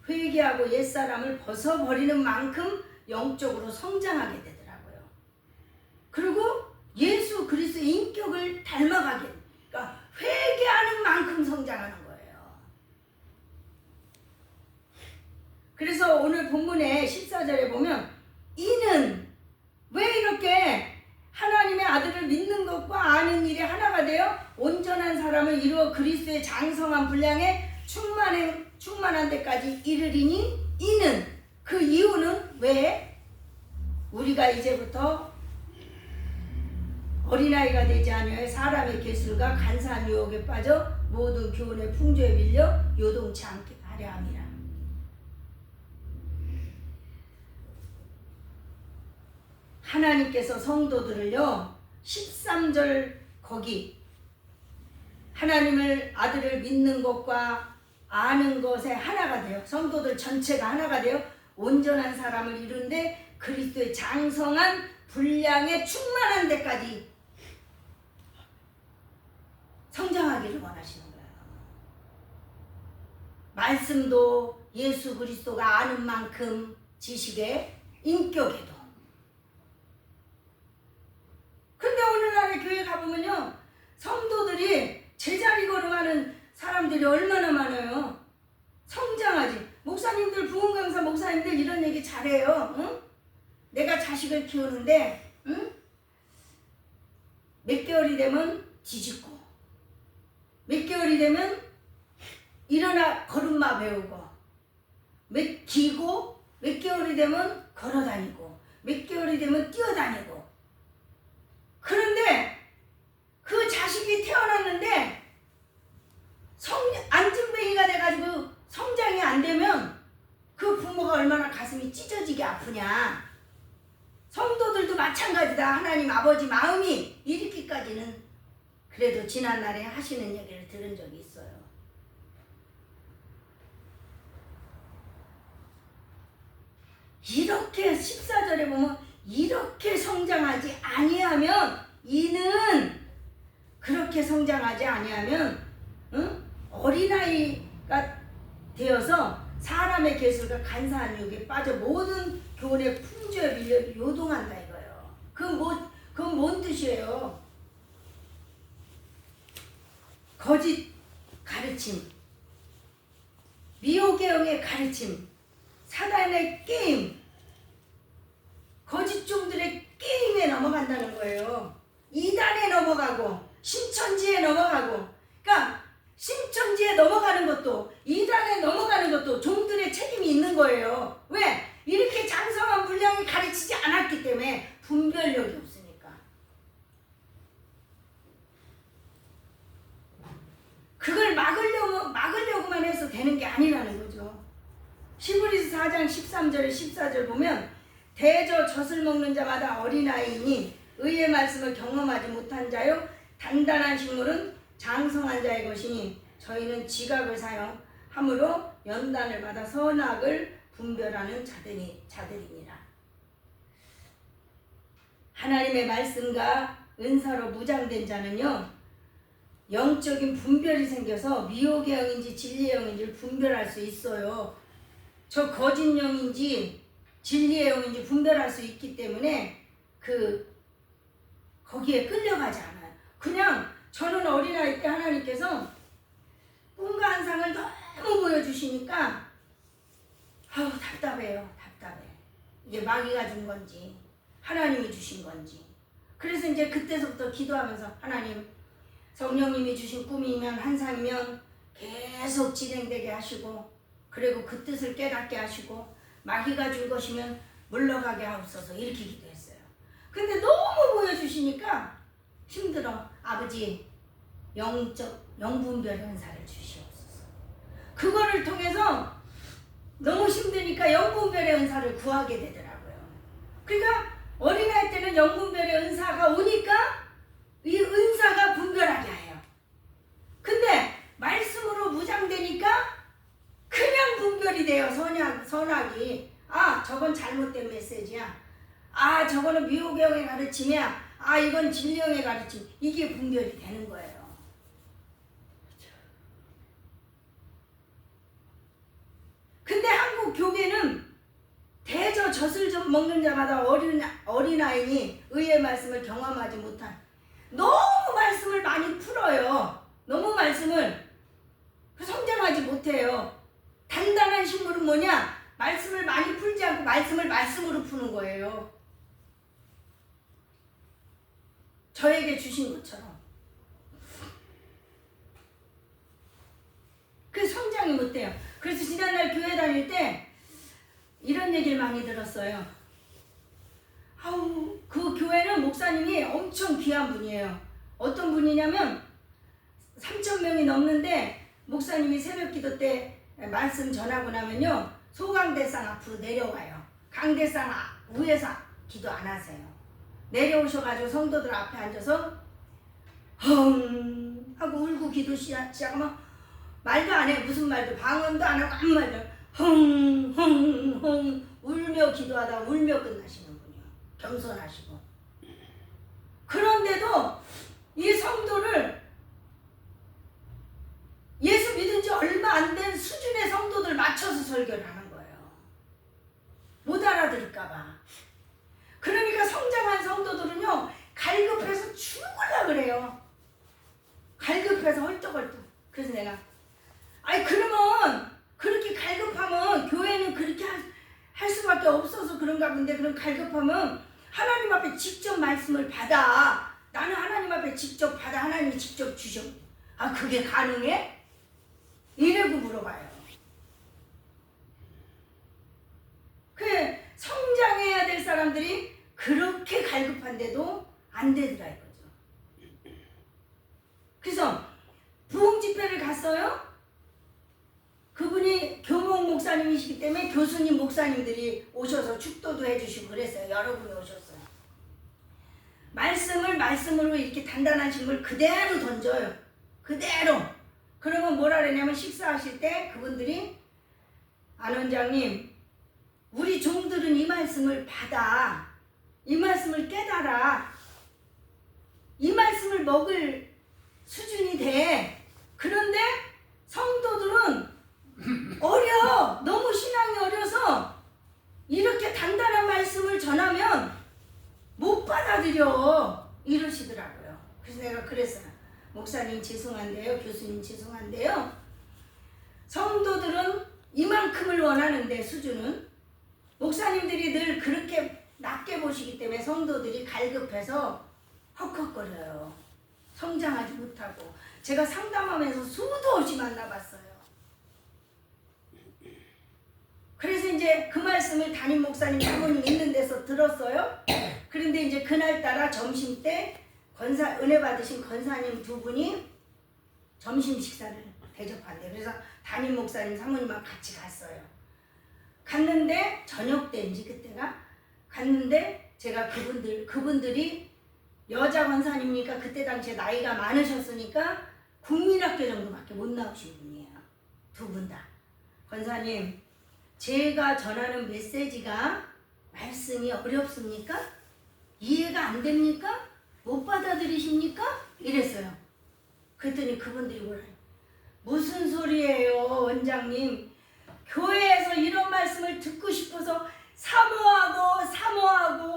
회개하고 옛사람을 벗어버리는 만큼 영적으로 성장하게 되더라고요. 그리고 예수 그리스도의 인격을 닮아가게, 그러니까 회개하는 만큼 성장하는 거예요. 그래서 오늘 본문의 14절에 보면 이는 왜 이렇게 하나님의 아들을 믿는 것과 아는 일이 하나가 되어 온전한 사람을 이루어 그리스도의 장성한 분량에 충만한 데까지 이르리니 이는 그 이유는 왜 우리가 이제부터 어린아이가 되지 아니하여 사람의 계술과 간사한 유혹에 빠져 모든 교훈의 풍조에 밀려 요동치 않게 하려 함이라. 하나님께서 성도들을요 13절 거기 하나님을 아들을 믿는 것과 아는 것에 하나가 되어 성도들 전체가 하나가 되어 온전한 사람을 이루는데 그리스도의 장성한 분량에 충만한 데까지 성장하기를 원하시는 거예요. 말씀도 예수 그리스도가 아는 만큼 지식에 인격에도. 근데 오늘날의 교회 가보면요 성도들이 제자리 걸음하는 사람들이 얼마나 많아요. 성장하지. 목사님들 부흥 강사 목사님들 이런 얘기 잘해요. 응? 내가 자식을 키우는데 응? 몇 개월이 되면 뒤집고 몇 개월이 되면 일어나 걸음마 배우고 몇 개월이 되면 걸어다니고 몇 개월이 되면 뛰어다니고. 그런데 그 자식이 태어났는데 안진뱅이가 돼가지고 성장이 안 되면 그 부모가 얼마나 가슴이 찢어지게 아프냐. 성도들도 마찬가지다. 하나님 아버지 마음이 이렇게까지는 그래도 지난날에 하시는 얘기를 들은 적이 있어요. 이렇게 14절에 보면 이렇게 성장하지 아니하면 이는 그렇게 성장하지 아니하면 어린아이가 되어서 사람의 계술과 간사한 유혹에 빠져 모든 교훈의 풍조에 밀려 요동한다 이거예요. 그건 뭔 뜻이에요? 거짓 가르침, 미혹의 가르침, 사단의 게임, 거짓 종들의 게임에 넘어간다는 거예요. 이단에 넘어가고 신천지에 넘어가고. 그러니까 신천지에 넘어가는 것도 이단에 넘어가는 것도 종들의 책임이 있는 거예요. 왜? 이렇게 장성한 분량이 가르치지 않았기 때문에 분별력이 없으니까. 그걸 막으려고만 해서 되는 게 아니라는 거죠. 히브리서 4장 13절에 14절 보면 대저 젖을 먹는 자마다 어린아이니 의의 말씀을 경험하지 못한 자요 단단한 식물은 장성한 자의 것이니 저희는 지각을 사용함으로 연단을 받아 선악을 분별하는 자들이니라. 하나님의 말씀과 은사로 무장된 자는요 영적인 분별이 생겨서 미혹의 영인지 진리의 영인지를 분별할 수 있어요. 저 거짓 영인지 진리의 영인지 분별할 수 있기 때문에 거기에 끌려가지 않아요. 그냥 저는 어린아이 때 하나님께서 꿈과 환상을 너무 보여주시니까 답답해요. 답답해. 이게 마귀가 준 건지 하나님이 주신 건지. 그래서 이제 그때서부터 기도하면서 하나님 성령님이 주신 꿈이면 환상이면 계속 진행되게 하시고 그리고 그 뜻을 깨닫게 하시고 마귀가 줄 것이면 물러가게 하옵소서 이렇게 기도했어요. 근데 너무 보여주시니까 힘들어. 아버지 영분별 은사를 주시옵소서. 그거를 통해서 너무 힘드니까 영분별의 은사를 구하게 되더라고요. 그러니까 어린아이 때는 영분별의 은사가 오니까 이 은사가 분별하게 해요. 근데 말씀으로 무장되니까 그냥 분별이 돼요. 선악이. 아, 저건 잘못된 메시지야. 아, 저거는 미호경의 가르침이야. 아, 이건 진리형의 가르침. 이게 분별이 되는 거예요. 근데 한국 교회는 대저 젖을 좀 먹는 자마다 어린아이니 의의 말씀을 경험하지 못한, 너무 말씀을 많이 풀어요. 너무 말씀을 성장하지 못해요. 단단한 식물은 뭐냐? 말씀을 많이 풀지 않고 말씀을 말씀으로 푸는 거예요. 저에게 주신 것처럼. 그 성장이 못돼요. 그래서 지난날 교회 다닐 때 이런 얘기를 많이 들었어요. 아우, 그 교회는 목사님이 엄청 귀한 분이에요. 어떤 분이냐면 3,000명이 넘는데 목사님이 새벽 기도 때 말씀 전하고 나면요, 소강대상 앞으로 내려와요. 강대상 위에서 기도 안 하세요. 내려오셔가지고 성도들 앞에 앉아서 헝 하고 울고 기도 시작하면 말도 안 해. 무슨 말도 방언도 안 하고 아무 말도 헝 울며 기도하다가 울며 끝나시는 분이요. 겸손하시고. 그런데도 이 성도를 예수 믿은 지 얼마 안 된 수준의 성도들 맞춰서 설교를 하는 거예요. 못 알아들을까봐. 그러니까 성장한 성도들은요, 갈급해서 죽으려고 그래요. 갈급해서 헐떡헐떡. 그래서 내가, 아니, 그러면 그렇게 갈급하면 교회는 그렇게 할 수밖에 없어서 그런가 본데, 그럼 갈급하면 하나님 앞에 직접 말씀을 받아. 나는 하나님 앞에 직접 받아. 하나님이 직접 주셔. 아, 그게 가능해? 이래고 물어봐요. 그 성장해야 될 사람들이 그렇게 갈급한데도 안 되더라 이거죠. 그래서 부흥 집회를 갔어요. 그분이 교목 목사님이시기 때문에 교수님 목사님들이 오셔서 축도도 해주시고 그랬어요. 여러분이 오셨어요. 말씀을 말씀으로 이렇게 단단한 식물 그대로 던져요. 그대로. 그러면 뭐라 그러냐면 식사하실 때 그분들이, 안 원장님, 우리 종들은 이 말씀을 받아. 이 말씀을 깨달아. 이 말씀을 먹을 수준이 돼. 그런데 성도들은 어려. 너무 신앙이 어려서 이렇게 단단한 말씀을 전하면 못 받아들여. 이러시더라고요. 그래서 내가 그랬어요. 목사님 죄송한데요. 교수님 죄송한데요. 성도들은 이만큼을 원하는데 수준은 목사님들이 늘 그렇게 낮게 보시기 때문에 성도들이 갈급해서 헉헉거려요. 성장하지 못하고. 제가 상담하면서 수도 없이 만나봤어요. 그래서 이제 그 말씀을 담임 목사님 부모님 있는 데서 들었어요. 그런데 이제 그날따라 점심 때 은혜 받으신 권사님 두 분이 점심 식사를 대접한대. 그래서 담임 목사님 사모님하고 같이 갔어요. 갔는데 저녁 때인지 그때가 갔는데 제가 그분들이 여자 권사님이니까 그때 당시에 나이가 많으셨으니까 국민학교 정도밖에 못 나오신 분이에요. 두 분 다. 권사님, 제가 전하는 메시지가 말씀이 어렵습니까? 이해가 안 됩니까? 못 받아들이십니까? 이랬어요. 그랬더니 그분들이 뭐래요? 무슨 소리예요, 원장님? 교회에서 이런 말씀을 듣고 싶어서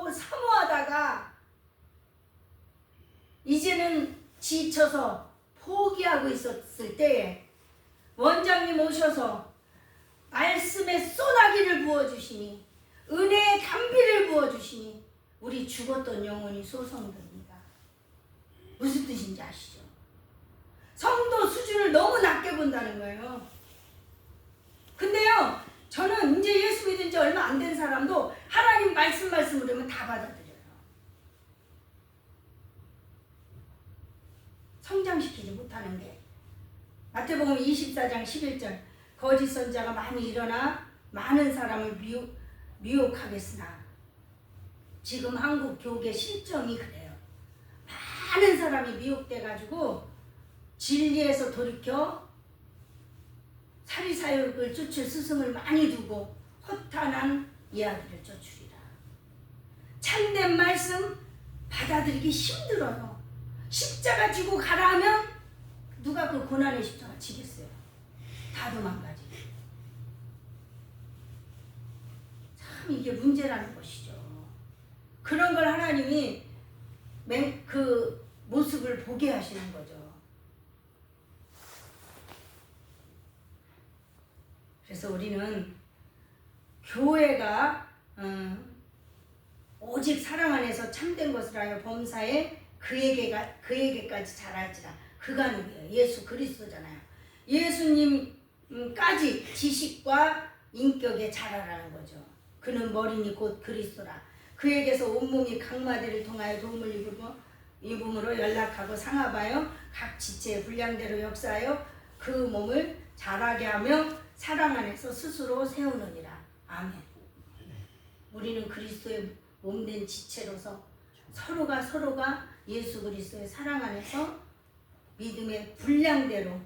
사모하다가 이제는 지쳐서 포기하고 있었을 때에 원장님 오셔서 말씀에 소나기를 부어주시니, 은혜의 단비를 부어주시니 우리 죽었던 영혼이 소성됩니다. 무슨 뜻인지 아시죠? 성도 수준을 너무 낮게 본다는 거예요. 근데요, 저는 이제 예수 믿은 지 얼마 안 된 사람도 하나님 말씀으로 하면 다 받아들여요. 마태복음 24장 11절 거짓 선자가 많이 일어나 많은 사람을 미혹하겠으나 지금 한국 교계 실정이 그래요. 많은 사람이 미혹돼 가지고 진리에서 돌이켜 사리사욕을 쫓을 스승을 많이 두고 허탄한 이야기를 쫓으리라. 참된 말씀 받아들이기 힘들어요. 십자가 지고 가라 하면 누가 그 고난의 십자가 지겠어요? 다 도망가지. 참 이게 문제라는 것이죠. 그런 걸 하나님이 그 모습을 보게 하시는 거죠. 그래서 우리는 교회가 오직 사랑 안에서 참된 것을 하여 범사에 그에게까지 자랄지라. 그가 누구예요? 예수 그리스도잖아요. 예수님까지 지식과 인격에 자라라는 거죠. 그는 머리니 곧 그리스도라. 그에게서 온몸이 각마디를 통하여 도움을 입음으로 연락하고 상합하여 각 지체의 분량대로 역사하여 그 몸을 자라게 하며 사랑 안에서 스스로 세우느니라. 아멘. 우리는 그리스도의 몸된 지체로서 서로가 예수 그리스도의 사랑 안에서 믿음의 분량대로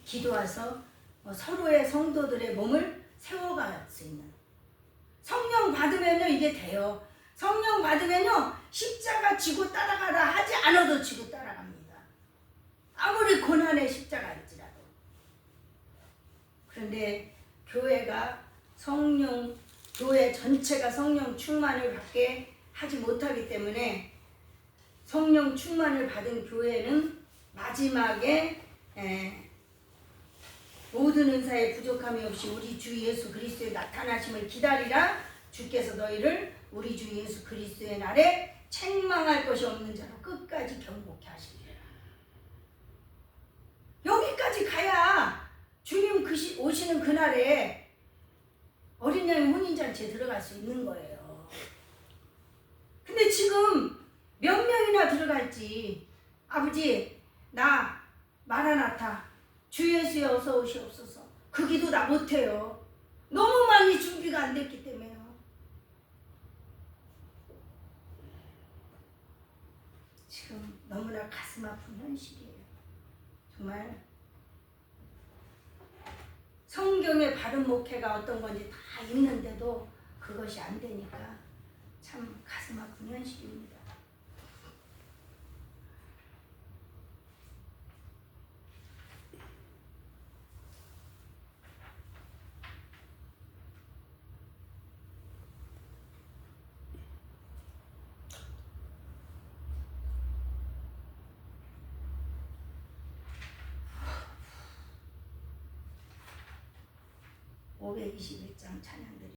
기도해서 서로의 성도들의 몸을 세워갈 수 있는, 성령 받으면요 이게 돼요. 성령 받으면요 십자가 지고 따라가라 하지 않아도 지고 따라갑니다. 아무리 고난의 십자가일지라도. 그런데 교회가 교회 전체가 성령 충만을 받게 하지 못하기 때문에 성령 충만을 받은 교회는 마지막에 모든 은사에 부족함이 없이 우리 주 예수 그리스도의 나타나심을 기다리라. 주께서 너희를 우리 주 예수 그리스도의 날에 책망할 것이 없는 자로 끝까지 경고케 하시리라. 여기까지 가야 주님 오시는 그날에 어린 양 혼인잔치에 들어갈 수 있는 거예요. 근데 지금 몇 명이나 들어갈지, 아버지 나 마라나타 주 예수에 어서 오시옵소서, 그 기도 나 못해요. 너무 많이 준비가 안 됐기 때문에요. 지금 너무나 가슴 아픈 현실이에요. 정말 성경의 바른 목회가 어떤 건지 다 있는데도 그것이 안 되니까 참 가슴 아픈 현실입니다. (521장) 찬양드립니다.